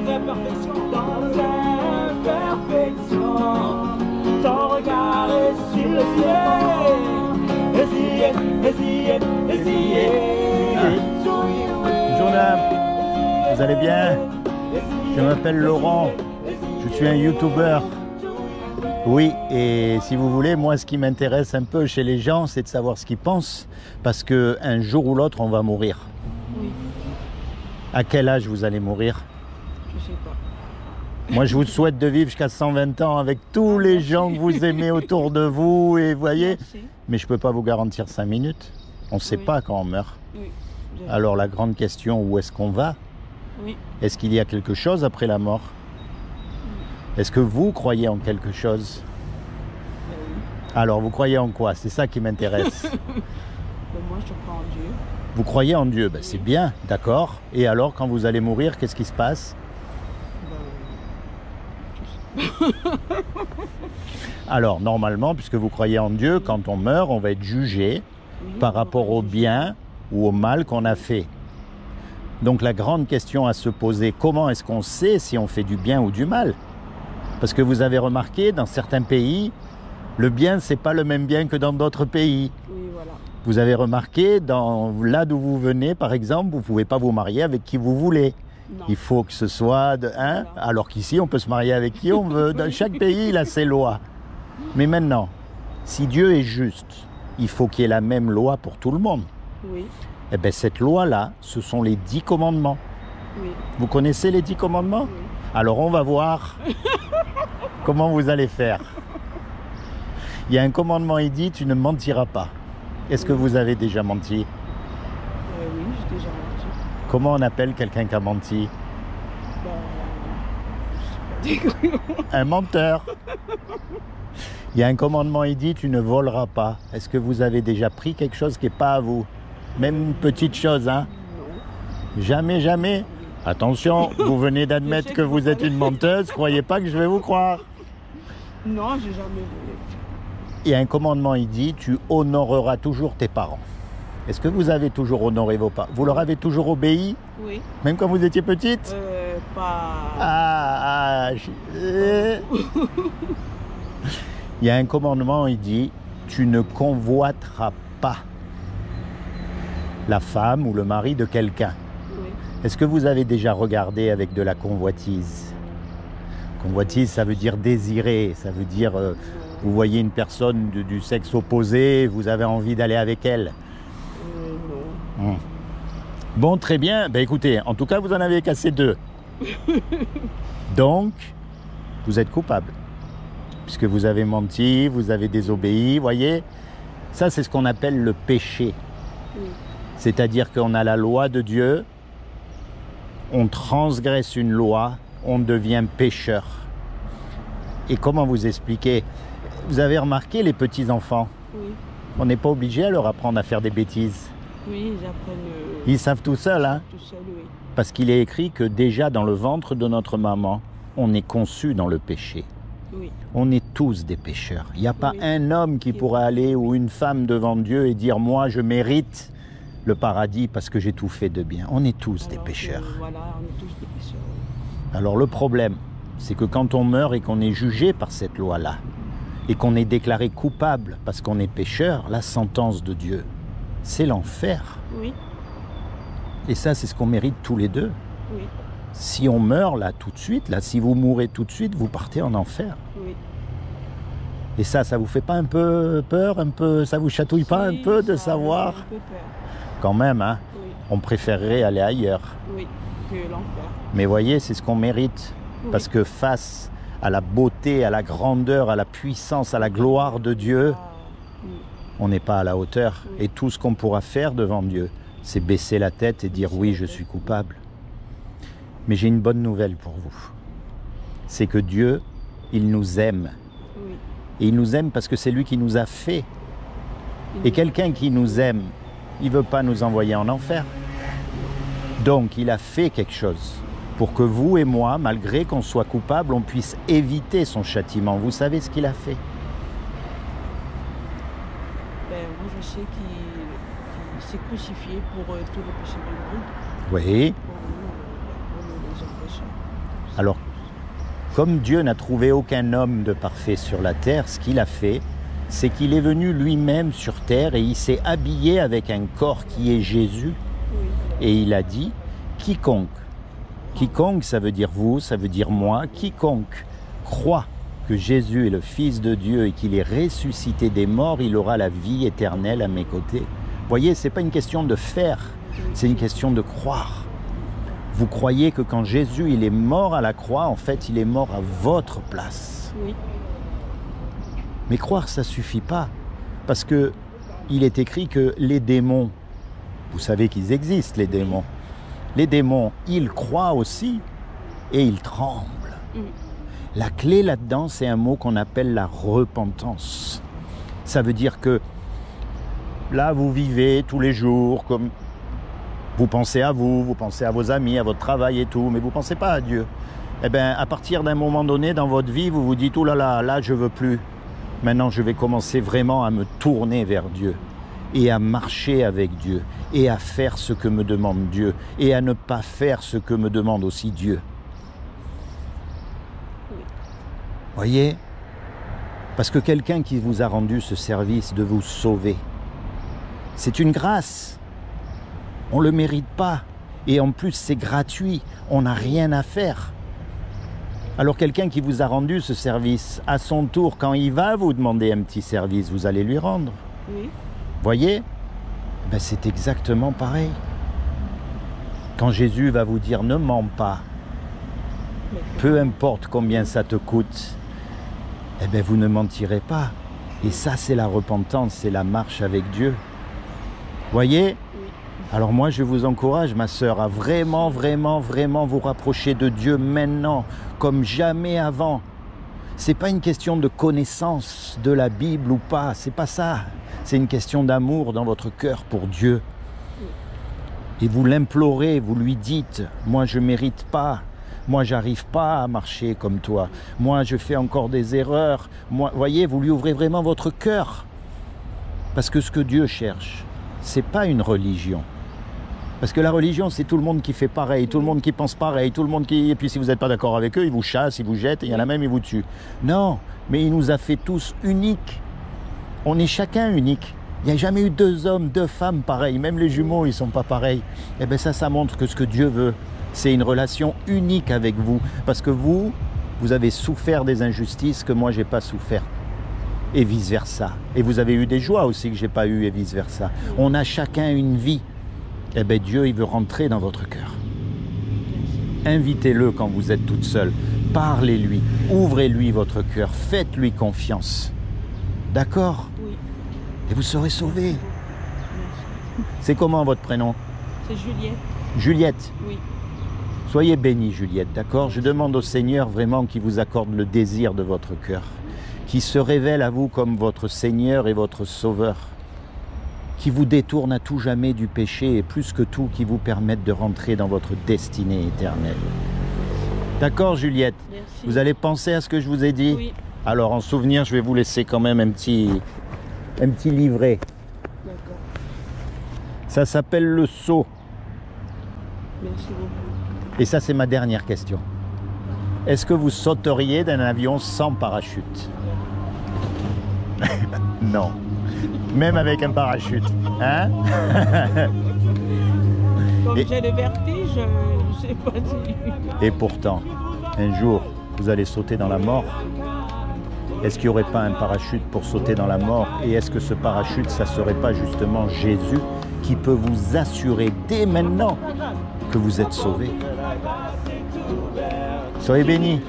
imperfections, dans nos imperfections. Ton regard est sur le ciel. Bonjour dame, vous allez bien? Je m'appelle Laurent, je suis un youtubeur. Oui, et si vous voulez, moi ce qui m'intéresse un peu chez les gens, c'est de savoir ce qu'ils pensent, parce qu'un jour ou l'autre, on va mourir. Oui. À quel âge vous allez mourir? Je sais pas. Moi, je vous souhaite de vivre jusqu'à 120 ans avec tous les gens que vous aimez autour de vous, et voyez. Merci. Mais je ne peux pas vous garantir 5 minutes. On ne sait pas quand on meurt. Oui. Alors la grande question, où est-ce qu'on va? Oui. Est-ce qu'il y a quelque chose après la mort? Est-ce que vous croyez en quelque chose? Oui. Alors, vous croyez en quoi? C'est ça qui m'intéresse. Moi, je crois en Dieu. Vous croyez en Dieu? Ben, c'est bien, d'accord. Et alors, quand vous allez mourir, qu'est-ce qui se passe? Alors, normalement, puisque vous croyez en Dieu, quand on meurt, on va être jugé par rapport au bien ou au mal qu'on a fait. Donc, la grande question à se poser, comment est-ce qu'on sait si on fait du bien ou du mal? Parce que vous avez remarqué, dans certains pays, le bien, c'est pas le même bien que dans d'autres pays. Oui, voilà. Vous avez remarqué, là d'où vous venez, par exemple, vous ne pouvez pas vous marier avec qui vous voulez. Non. Il faut que ce soit de un, Voilà. alors qu'ici, on peut se marier avec qui on veut. Dans chaque pays, il a ses lois. Mais maintenant, si Dieu est juste, il faut qu'il y ait la même loi pour tout le monde. Oui. Eh bien, cette loi-là, ce sont les 10 commandements. Oui. Vous connaissez les 10 commandements? Oui. Alors, on va voir comment vous allez faire. Il y a un commandement, il dit, tu ne mentiras pas. Est-ce que vous avez déjà menti? Oui, j'ai déjà menti. Comment on appelle quelqu'un qui a menti? Je sais pas. Un menteur. Il y a un commandement, il dit, tu ne voleras pas. Est-ce que vous avez déjà pris quelque chose qui n'est pas à vous? Même une petite chose, hein? Non. Jamais, jamais. Attention, vous venez d'admettre que vous êtes une menteuse, croyez pas que je vais vous croire. Non, j'ai jamais volé. Il y a un commandement, il dit, tu honoreras toujours tes parents. Est-ce que vous avez toujours honoré vos parents? Vous leur avez toujours obéi? Oui. Même quand vous étiez petite? Pas. Il y a un commandement, il dit, tu ne convoiteras pas la femme ou le mari de quelqu'un. Oui. Est-ce que vous avez déjà regardé avec de la convoitise? Convoitise, ça veut dire désirer, ça veut dire, vous voyez une personne du sexe opposé, vous avez envie d'aller avec elle. Non. Bon, très bien. Ben, écoutez, en tout cas, vous en avez cassé 2. Donc, vous êtes coupable. Puisque vous avez menti, vous avez désobéi, voyez. Ça, c'est ce qu'on appelle le péché. Oui. C'est-à-dire qu'on a la loi de Dieu, on transgresse une loi, on devient pécheur. Et comment vous expliquer? Vous avez remarqué les petits-enfants? Oui. On n'est pas obligé à leur apprendre à faire des bêtises. Oui, ils apprennent. Ils savent tout seuls, hein? Tout seul, oui. Parce qu'il est écrit que déjà dans le ventre de notre maman, on est conçu dans le péché. Oui. On est tous des pécheurs. Il n'y a pas Oui. un homme qui pourrait aller ou une femme devant Dieu et dire « moi je mérite le paradis parce que j'ai tout fait de bien ». On est tous des Alors pécheurs. Voilà, on est tous des pécheurs. Alors le problème, c'est que quand on meurt et qu'on est jugé par cette loi-là, et qu'on est déclaré coupable parce qu'on est pécheur, la sentence de Dieu, c'est l'enfer. Oui. Et ça, c'est ce qu'on mérite tous les deux. Oui. Si on meurt là tout de suite, là, si vous mourrez tout de suite, vous partez en enfer. Oui. Et ça vous fait pas un peu peur, un peu, ça vous chatouille pas un peu de ça savoir? me fait un peu peur. Quand même, hein, Oui. on préférerait aller ailleurs. Oui. Que l'enfer. Mais voyez, c'est ce qu'on mérite. Oui. Parce que face à la beauté, à la grandeur, à la puissance, à la gloire de Dieu, Oui. on n'est pas à la hauteur. Oui. Et tout ce qu'on pourra faire devant Dieu, c'est baisser la tête et dire oui, je suis coupable. Mais j'ai une bonne nouvelle pour vous. C'est que Dieu, il nous aime. Oui. Et il nous aime parce que c'est lui qui nous a fait. Et quelqu'un qui nous aime, il ne veut pas nous envoyer en enfer. Donc il a fait quelque chose pour que vous et moi, malgré qu'on soit coupable, on puisse éviter son châtiment. Vous savez ce qu'il a fait? Ben, moi, je sais qu'il s'est crucifié pour tous les péchés du monde. Oui. Pour nous, les gens pécheurs. Alors, comme Dieu n'a trouvé aucun homme de parfait sur la terre, ce qu'il a fait, c'est qu'il est venu lui-même sur terre et il s'est habillé avec un corps qui est Jésus. Oui. Et il a dit, quiconque, ça veut dire vous, ça veut dire moi, quiconque croit que Jésus est le Fils de Dieu et qu'il est ressuscité des morts, il aura la vie éternelle à mes côtés. Vous voyez, ce n'est pas une question de faire, c'est une question de croire. Vous croyez que quand Jésus il est mort à la croix, en fait, il est mort à votre place. Oui. Mais croire, ça ne suffit pas. Parce que il est écrit que les démons, vous savez qu'ils existent, les démons. Les démons, ils croient aussi et ils tremblent. La clé là-dedans, c'est un mot qu'on appelle la repentance. Ça veut dire que là, vous vivez tous les jours comme... Vous pensez à vous, vous pensez à vos amis, à votre travail et tout, mais vous ne pensez pas à Dieu. Eh bien, à partir d'un moment donné dans votre vie, vous vous dites « Oh là là, là je ne veux plus. Maintenant, je vais commencer vraiment à me tourner vers Dieu et à marcher avec Dieu et à faire ce que me demande Dieu et à ne pas faire ce que me demande aussi Dieu. » Voyez ? Parce que quelqu'un qui vous a rendu ce service de vous sauver, c'est une grâce. On ne le mérite pas. Et en plus, c'est gratuit. On n'a rien à faire. Alors quelqu'un qui vous a rendu ce service, à son tour, quand il va vous demander un petit service, vous allez lui rendre. Oui. Voyez ? Ben, c'est exactement pareil. Quand Jésus va vous dire « ne mens pas », peu importe combien ça te coûte, eh bien vous ne mentirez pas. Et ça, c'est la repentance, c'est la marche avec Dieu. Voyez ? Alors moi, je vous encourage, ma sœur, à vraiment, vraiment, vraiment vous rapprocher de Dieu maintenant, comme jamais avant. C'est pas une question de connaissance de la Bible ou pas, c'est pas ça. C'est une question d'amour dans votre cœur pour Dieu. Et vous l'implorez, vous lui dites, moi je mérite pas. Moi, j'arrive pas à marcher comme toi. Moi, je fais encore des erreurs. Moi, voyez, vous lui ouvrez vraiment votre cœur. Parce que ce que Dieu cherche, c'est pas une religion. Parce que la religion, c'est tout le monde qui fait pareil, tout le monde qui pense pareil, tout le monde qui... Et puis si vous n'êtes pas d'accord avec eux, ils vous chassent, ils vous jettent, et il y en a même, ils vous tuent. Non, mais il nous a fait tous uniques. On est chacun unique. Il n'y a jamais eu deux hommes, deux femmes pareils. Même les jumeaux, ils ne sont pas pareils. Eh bien ça montre que ce que Dieu veut, c'est une relation unique avec vous. Parce que vous avez souffert des injustices que moi, je n'ai pas souffert. Et vice-versa. Et vous avez eu des joies aussi que je n'ai pas eues et vice-versa. On a chacun une vie. Eh bien Dieu, il veut rentrer dans votre cœur. Invitez-le quand vous êtes toute seule. Parlez-lui. Ouvrez-lui votre cœur. Faites-lui confiance. D'accord ? Oui. Et vous serez sauvés. C'est comment votre prénom ? C'est Juliette. Juliette. Oui. Soyez bénie, Juliette, d'accord ? Je demande au Seigneur vraiment qu'il vous accorde le désir de votre cœur, qu'il se révèle à vous comme votre Seigneur et votre Sauveur, qui vous détourne à tout jamais du péché et plus que tout, qui vous permette de rentrer dans votre destinée éternelle. D'accord, Juliette ? Merci. Vous allez penser à ce que je vous ai dit ? Oui. Alors, en souvenir, je vais vous laisser quand même un petit livret. D'accord. Ça s'appelle le sceau. Merci beaucoup. Et ça, c'est ma dernière question. Est-ce que vous sauteriez d'un avion sans parachute ? Non. Même avec un parachute. Hein ? Comme Et- j'ai le vertige, je ne sais pas si... Et pourtant, un jour, vous allez sauter dans la mort. Est-ce qu'il n'y aurait pas un parachute pour sauter dans la mort ? Et est-ce que ce parachute, ça ne serait pas justement Jésus qui peut vous assurer dès maintenant que vous êtes sauvés ? Soyez bénis.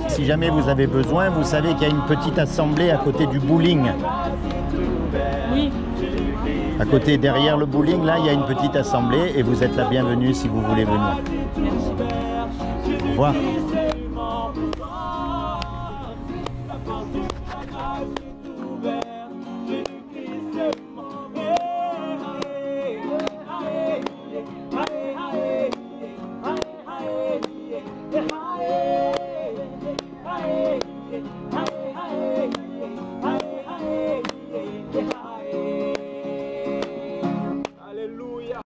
Si jamais vous avez besoin, vous savez qu'il y a une petite assemblée à côté du bowling. Oui. À côté, derrière le bowling, là, il y a une petite assemblée et vous êtes la bienvenue si vous voulez venir. Merci. Au revoir.